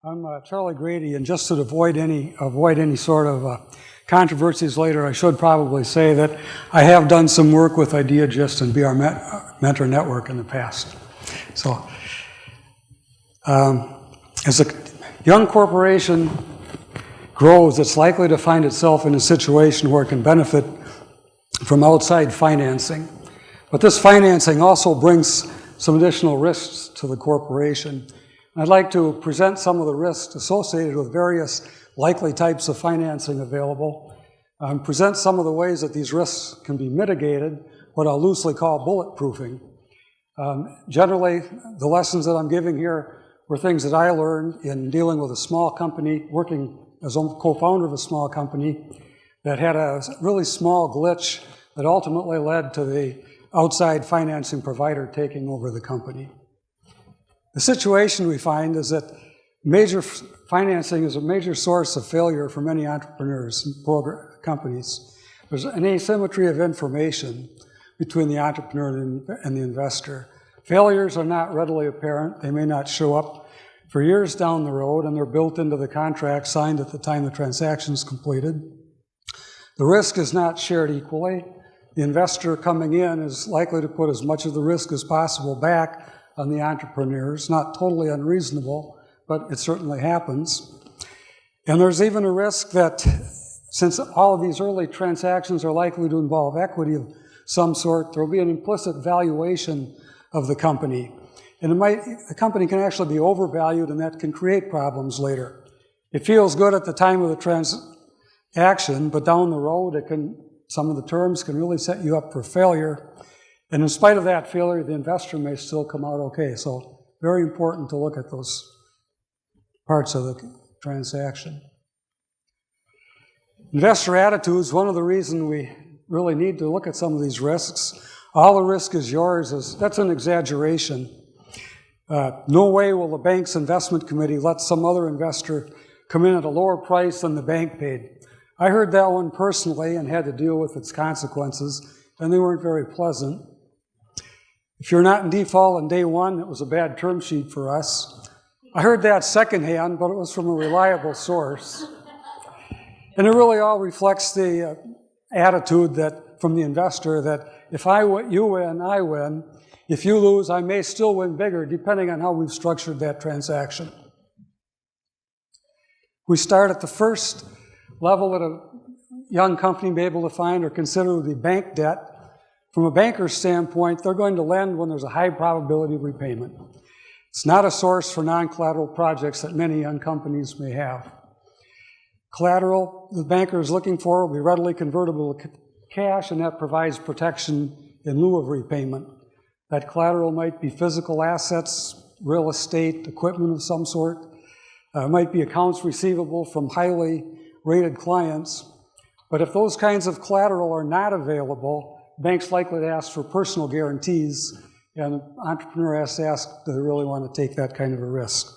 I'm Charley Grady, and just to avoid any sort of controversies later, I should probably say that I have done some work with Ideagist and BR Mentor Network in the past. So, as a young corporation grows, it's likely to find itself in a situation where it can benefit from outside financing. But this financing also brings some additional risks to the corporation. I'd like to present some of the risks associated with various likely types of financing available, present some of the ways that these risks can be mitigated, what I'll loosely call bulletproofing. Generally, the lessons that I'm giving here were things that I learned in dealing with a small company, working as a co-founder of a small company that had a really small glitch that ultimately led to the outside financing provider taking over the company. The situation we find is that major financing is a major source of failure for many entrepreneurs and companies. There's an asymmetry of information between the entrepreneur and the investor. Failures are not readily apparent. They may not show up for years down the road, and they're built into the contract signed at the time the transaction is completed. The risk is not shared equally. The investor coming in is likely to put as much of the risk as possible back on the entrepreneurs. Not totally unreasonable, but it certainly happens. And there's even a risk that since all of these early transactions are likely to involve equity of some sort, there will be an implicit valuation of the company. And the company can actually be overvalued, and that can create problems later. It feels good at the time of the transaction, but down the road, some of the terms can really set you up for failure. And in spite of that failure, the investor may still come out okay. So very important to look at those parts of the transaction. Investor attitudes, one of the reasons we really need to look at some of these risks. All the risk is yours, that's an exaggeration. No way will the bank's investment committee let some other investor come in at a lower price than the bank paid. I heard that one personally and had to deal with its consequences, and they weren't very pleasant. If you're not in default on day one, it was a bad term sheet for us. I heard that secondhand, but it was from a reliable source. And it really all reflects the attitude that from the investor that if you win, I win. If you lose, I may still win bigger, depending on how we've structured that transaction. We start at the first level that a young company may be able to find or consider would be bank debt. From a banker's standpoint, they're going to lend when there's a high probability of repayment. It's not a source for non-collateral projects that many young companies may have. Collateral the banker is looking for will be readily convertible to cash, and that provides protection in lieu of repayment. That collateral might be physical assets, real estate, equipment of some sort. It might be accounts receivable from highly rated clients. But if those kinds of collateral are not available, banks likely to ask for personal guarantees, and the entrepreneur has to ask, do they really want to take that kind of a risk?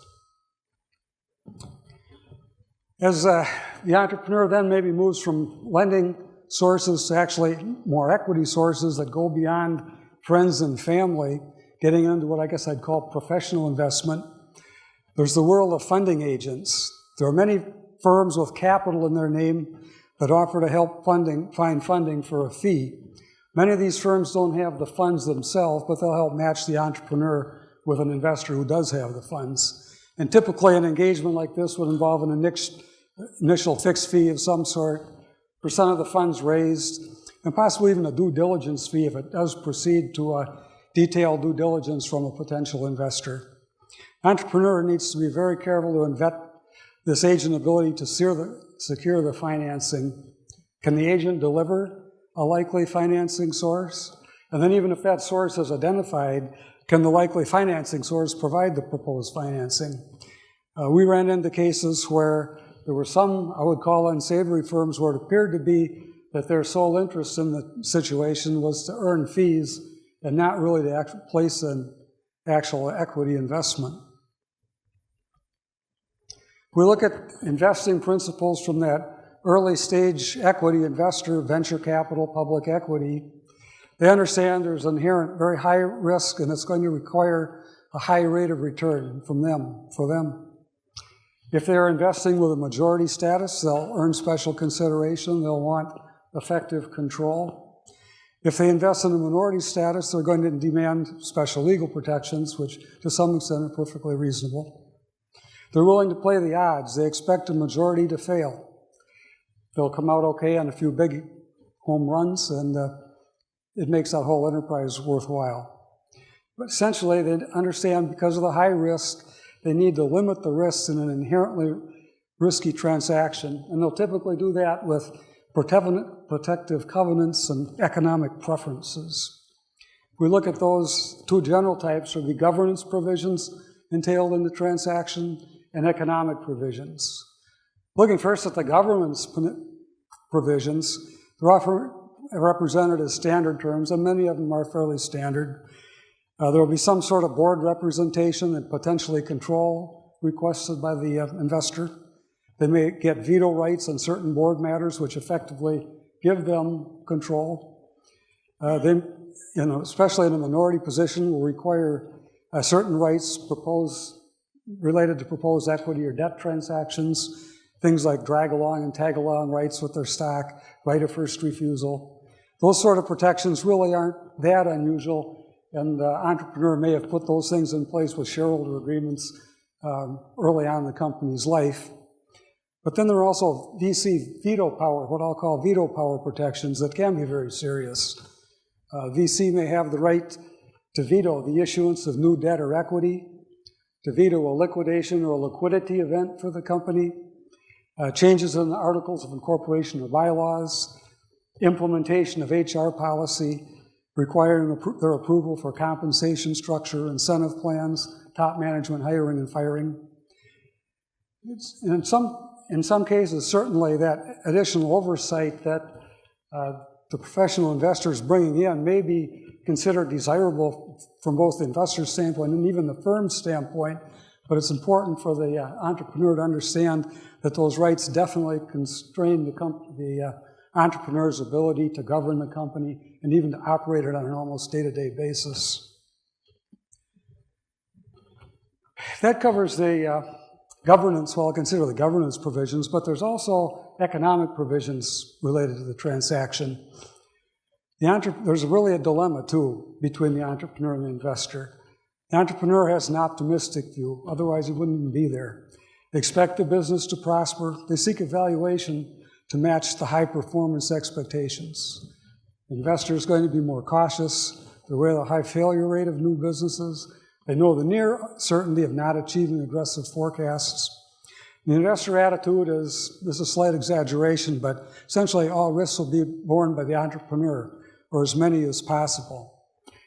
As the entrepreneur then maybe moves from lending sources to actually more equity sources that go beyond friends and family, getting into what I guess I'd call professional investment, there's the world of funding agents. There are many firms with capital in their name that offer to help find funding for a fee. Many of these firms don't have the funds themselves, but they'll help match the entrepreneur with an investor who does have the funds. And typically an engagement like this would involve an initial fixed fee of some sort, percent of the funds raised, and possibly even a due diligence fee if it does proceed to a detailed due diligence from a potential investor. Entrepreneur needs to be very careful to vet this agent ability to secure the financing. Can the agent deliver a likely financing source? And then even if that source is identified, can the likely financing source provide the proposed financing? We ran into cases where there were some, I would call unsavory firms, where it appeared to be that their sole interest in the situation was to earn fees and not really to place an actual equity investment. If we look at investing principles from that early stage equity investor, venture capital, public equity, they understand there's inherent very high risk and it's going to require a high rate of return for them. If they're investing with a majority status, they'll earn special consideration. They'll want effective control. If they invest in a minority status, they're going to demand special legal protections, which to some extent are perfectly reasonable. They're willing to play the odds. They expect a majority to fail. They'll come out okay on a few big home runs, and it makes that whole enterprise worthwhile. But essentially, they understand because of the high risk, they need to limit the risks in an inherently risky transaction, and they'll typically do that with protective covenants and economic preferences. If we look at those two general types, there will be governance provisions entailed in the transaction and economic provisions. Looking first at the governance provisions, they're often represented as standard terms, and many of them are fairly standard. There will be some sort of board representation and potentially control requested by the investor. They may get veto rights on certain board matters, which effectively give them control. They, especially in a minority position, will require certain rights related to proposed equity or debt transactions, things like drag-along and tag-along rights with their stock, right of first refusal. Those sort of protections really aren't that unusual, and the entrepreneur may have put those things in place with shareholder agreements early on in the company's life. But then there are also VC veto power, what I'll call veto power protections that can be very serious. VC may have the right to veto the issuance of new debt or equity, to veto a liquidation or a liquidity event for the company, changes in the articles of incorporation or bylaws, implementation of HR policy, requiring their approval for compensation structure, incentive plans, top management hiring and firing. In some cases, certainly that additional oversight that the professional investors bringing in may be considered desirable from both the investor's standpoint and even the firm's standpoint, but it's important for the entrepreneur to understand that those rights definitely constrain the entrepreneur's ability to govern the company and even to operate it on an almost day-to-day basis. That covers the governance, well, I'll consider the governance provisions, but there's also economic provisions related to the transaction. There's really a dilemma, too, between the entrepreneur and the investor. The entrepreneur has an optimistic view, otherwise he wouldn't even be there. They expect the business to prosper. They seek a valuation to match the high performance expectations. The investor is going to be more cautious. They're aware of the high failure rate of new businesses. They know the near certainty of not achieving aggressive forecasts. The investor attitude is, this is a slight exaggeration, but essentially all risks will be borne by the entrepreneur, or as many as possible.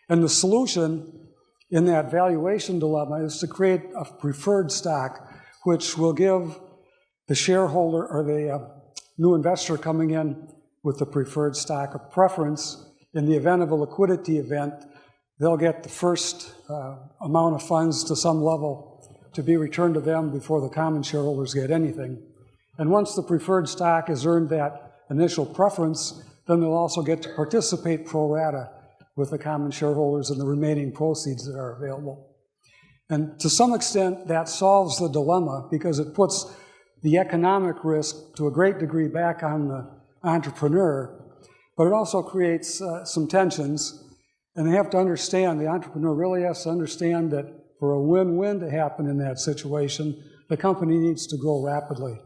And the solution in that valuation dilemma is to create a preferred stock, which will give the shareholder or the new investor coming in with the preferred stock a preference. In the event of a liquidity event, they'll get the first amount of funds to some level to be returned to them before the common shareholders get anything. And once the preferred stock has earned that initial preference, then they'll also get to participate pro rata with the common shareholders in the remaining proceeds that are available. And to some extent, that solves the dilemma because it puts the economic risk to a great degree back on the entrepreneur, but it also creates some tensions. And they have to understand, the entrepreneur really has to understand that for a win-win to happen in that situation, the company needs to grow rapidly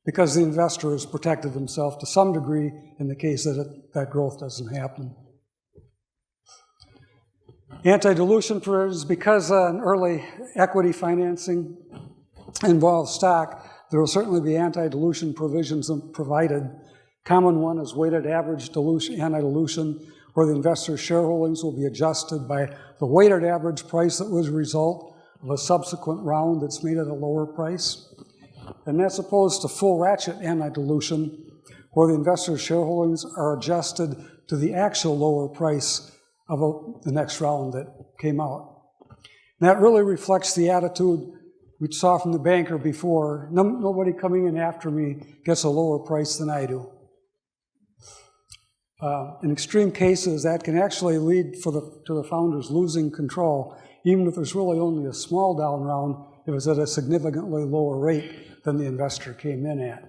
because the investor has protected himself to some degree in the case that that growth doesn't happen. Anti-dilution provisions, because an early equity financing involves stock, there will certainly be anti-dilution provisions provided. Common one is weighted average anti-dilution, where the investor's shareholdings will be adjusted by the weighted average price that was a result of a subsequent round that's made at a lower price. And that's opposed to full ratchet anti-dilution, where the investor's shareholdings are adjusted to the actual lower price of the next round that came out. And that really reflects the attitude we saw from the banker before. Nobody coming in after me gets a lower price than I do. In extreme cases, that can actually lead to the founders losing control, even if there's really only a small down round, if it's at a significantly lower rate than the investor came in at.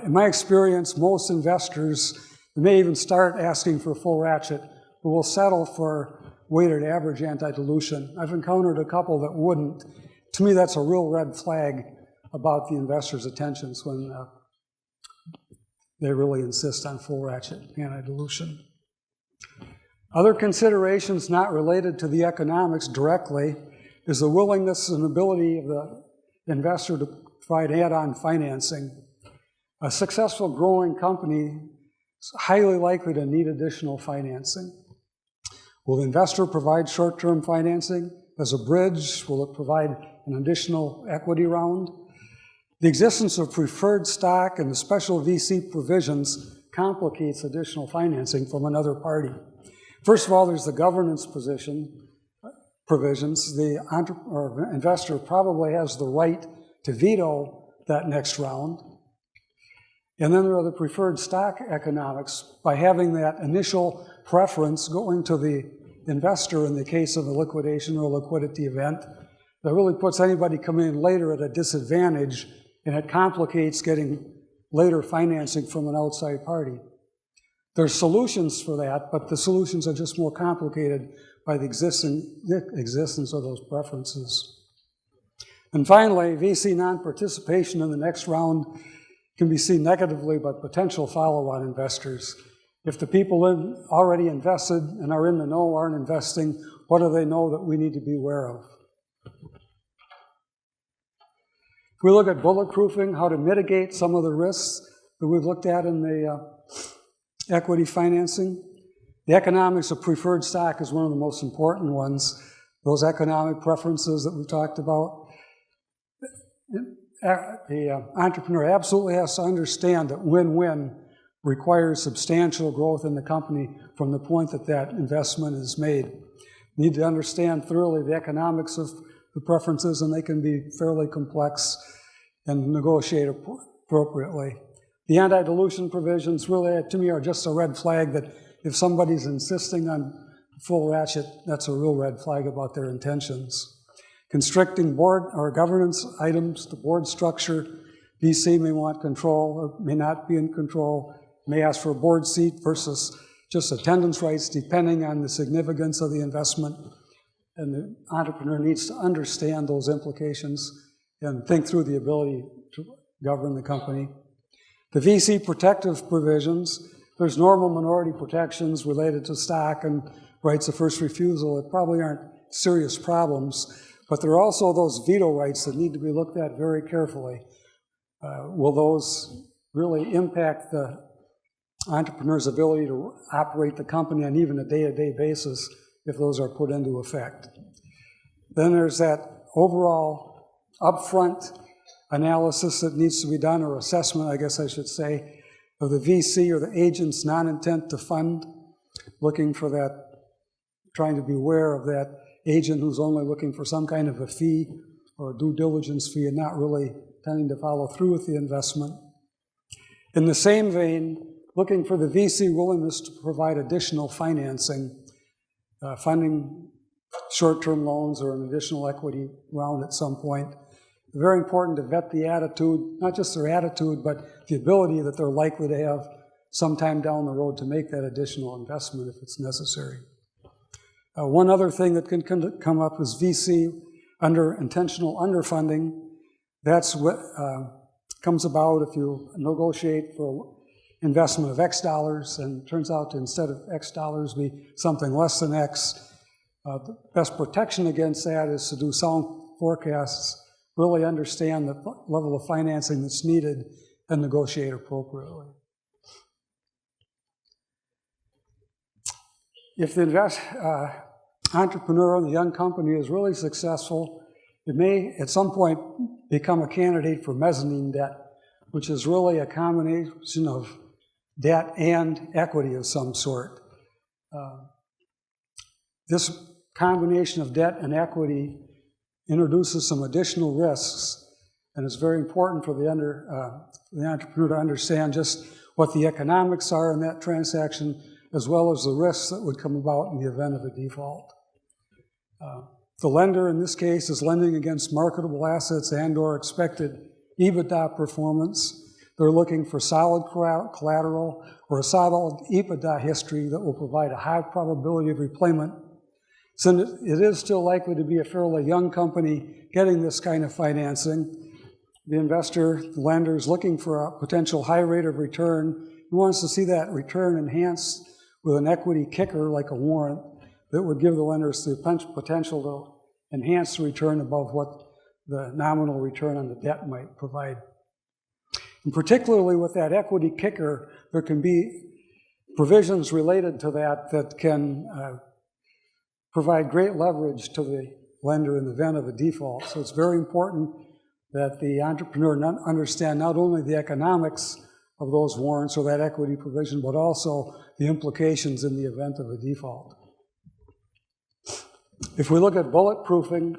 In my experience, most investors may even start asking for full ratchet, but will settle for weighted average anti-dilution. I've encountered a couple that wouldn't. To me, that's a real red flag about the investor's attentions when they really insist on full ratchet anti-dilution. Other considerations not related to the economics directly is the willingness and ability of the investor to provide add-on financing. A successful growing company is highly likely to need additional financing. Will the investor provide short-term financing as a bridge? Will it provide an additional equity round? The existence of preferred stock and the special VC provisions complicates additional financing from another party. First of all, there's the governance provisions. The investor probably has the right to veto that next round. And then there are the preferred stock economics. By having that initial preference going to the investor in the case of a liquidation or a liquidity event, that really puts anybody coming in later at a disadvantage, and it complicates getting later financing from an outside party. There's solutions for that, but the solutions are just more complicated by the existence of those preferences. And finally, VC non-participation in the next round can be seen negatively by potential follow-on investors. If the people already invested and are in the know aren't investing, what do they know that we need to be aware of? If we look at bulletproofing, how to mitigate some of the risks that we've looked at in the equity financing, the economics of preferred stock is one of the most important ones. Those economic preferences that we talked about. The entrepreneur absolutely has to understand that win-win requires substantial growth in the company from the point that that investment is made. You need to understand thoroughly the economics of the preferences, and they can be fairly complex, and negotiate appropriately. The anti-dilution provisions really, to me, are just a red flag that if somebody's insisting on full ratchet, that's a real red flag about their intentions. Constricting board or governance items, the board structure, VC may want control or may not be in control, may ask for a board seat versus just attendance rights depending on the significance of the investment. And the entrepreneur needs to understand those implications and think through the ability to govern the company. The VC protective provisions, there's normal minority protections related to stock and rights of first refusal that probably aren't serious problems, but there are also those veto rights that need to be looked at very carefully. Will those really impact the entrepreneur's ability to operate the company on even a day-to-day basis if those are put into effect? Then there's that overall upfront analysis that needs to be done, or assessment, I guess I should say, of the VC or the agent's non-intent to fund, looking for that, trying to be aware of that agent who's only looking for some kind of a fee or a due diligence fee and not really intending to follow through with the investment. In the same vein, looking for the VC willingness to provide additional financing, funding short-term loans or an additional equity round at some point. Very important to vet the attitude, not just their attitude, but the ability that they're likely to have sometime down the road to make that additional investment if it's necessary. One other thing that can come up is VC intentional underfunding. That's what comes about if you negotiate for investment of X dollars and it turns out to, instead of X dollars, be something less than X. The best protection against that is to do sound forecasts, really understand the level of financing that's needed, and negotiate appropriately. If the entrepreneur in the young company is really successful, it may at some point become a candidate for mezzanine debt, which is really a combination of debt and equity of some sort. This combination of debt and equity introduces some additional risks, and it's very important for the entrepreneur to understand just what the economics are in that transaction, as well as the risks that would come about in the event of a default. The lender in this case is lending against marketable assets and or expected EBITDA performance. They're looking for solid collateral or a solid EBITDA history that will provide a high probability of repayment. Since it is still likely to be a fairly young company getting this kind of financing, the investor, the lender, is looking for a potential high rate of return. He wants to see that return enhanced with an equity kicker like a warrant that would give the lenders the potential to enhance the return above what the nominal return on the debt might provide. And particularly with that equity kicker, there can be provisions related to that can provide great leverage to the lender in the event of a default. So it's very important that the entrepreneur understand not only the economics of those warrants or that equity provision, but also the implications in the event of a default. If we look at bulletproofing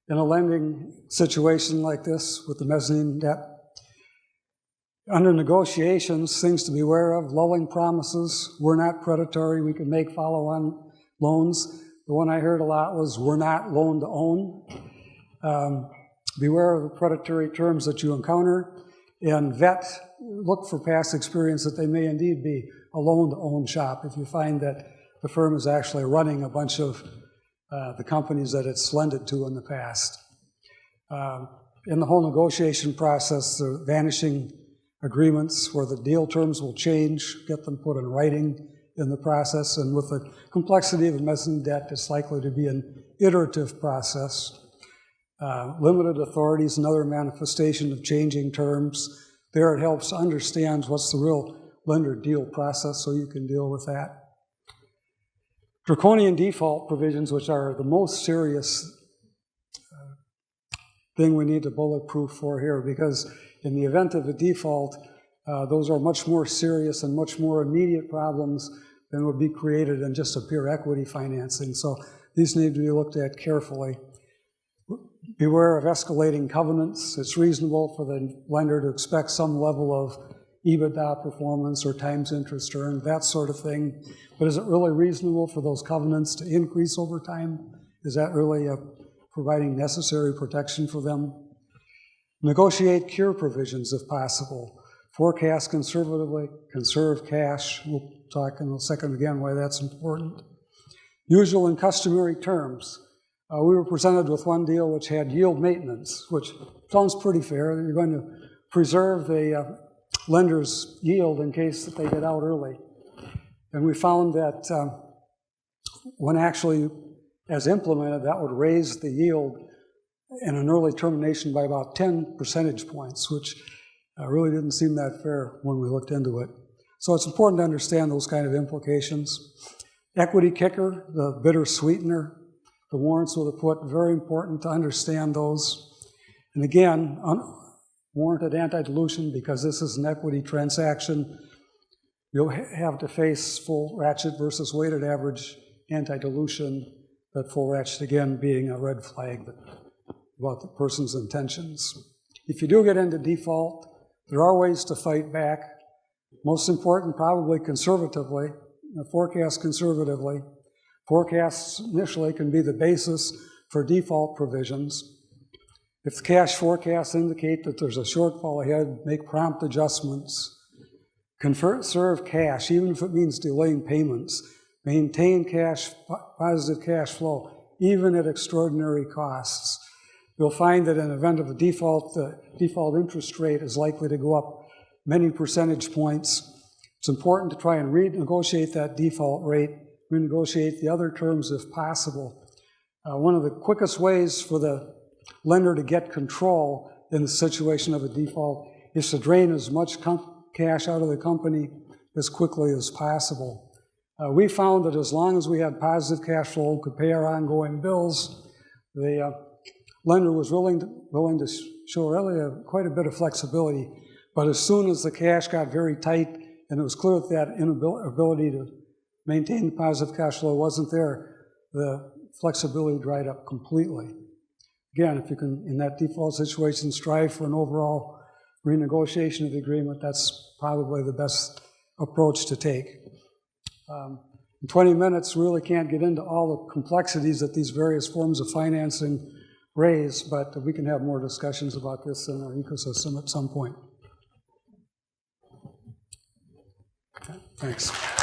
in a lending situation like this with the mezzanine debt, under negotiations, things to be aware of: lulling promises, we're not predatory, we can make follow-on loans. The one I heard a lot was, we're not loan to own. Beware of the predatory terms that you encounter, and look for past experience that they may indeed be a loan-to-own shop if you find that the firm is actually running a bunch of the companies that it's lended to in the past. In the whole negotiation process, the vanishing agreements where the deal terms will change, get them put in writing in the process, and with the complexity of the mezzanine debt, it's likely to be an iterative process. Limited authority is another manifestation of changing terms. There it helps understand what's the real lender deal process so you can deal with that. Draconian default provisions, which are the most serious thing we need to bulletproof for here, because in the event of a default, those are much more serious and much more immediate problems than would be created in just a pure equity financing. So these need to be looked at carefully. Beware of escalating covenants. It's reasonable for the lender to expect some level of EBITDA performance or times interest earned, that sort of thing. But is it really reasonable for those covenants to increase over time? Is that really providing necessary protection for them? Negotiate cure provisions if possible. Forecast conservatively, conserve cash. We'll talk in a second again why that's important. Usual and customary terms. We were presented with one deal which had yield maintenance, which sounds pretty fair. You're going to preserve the lender's yield in case that they get out early. And we found that when actually, as implemented, that would raise the yield in an early termination by about 10 percentage points, which really didn't seem that fair when we looked into it. So it's important to understand those kind of implications. Equity kicker, the bitter sweetener, the warrants with a put, very important to understand those. And again, warranted antidilution, because this is an equity transaction, you'll have to face full ratchet versus weighted average antidilution, that full ratchet again being a red flag about the person's intentions. If you do get into default, there are ways to fight back. Most important, probably conservatively, forecast conservatively. Forecasts initially can be the basis for default provisions. If the cash forecasts indicate that there's a shortfall ahead, make prompt adjustments. Conserve cash, even if it means delaying payments. Maintain positive cash flow, even at extraordinary costs. You'll find that in the event of a default, the default interest rate is likely to go up many percentage points. It's important to try and renegotiate that default rate, renegotiate the other terms if possible. One of the quickest ways for the lender to get control in the situation of a default is to drain as much cash out of the company as quickly as possible. We found that as long as we had positive cash flow, could pay our ongoing bills, the lender was willing to show really quite a bit of flexibility. But as soon as the cash got very tight and it was clear that inability to maintain positive cash flow wasn't there, the flexibility dried up completely. Again, if you can, in that default situation, strive for an overall renegotiation of the agreement, that's probably the best approach to take. In 20 minutes, really can't get into all the complexities that these various forms of financing raise, but we can have more discussions about this in our ecosystem at some point. Okay, thanks.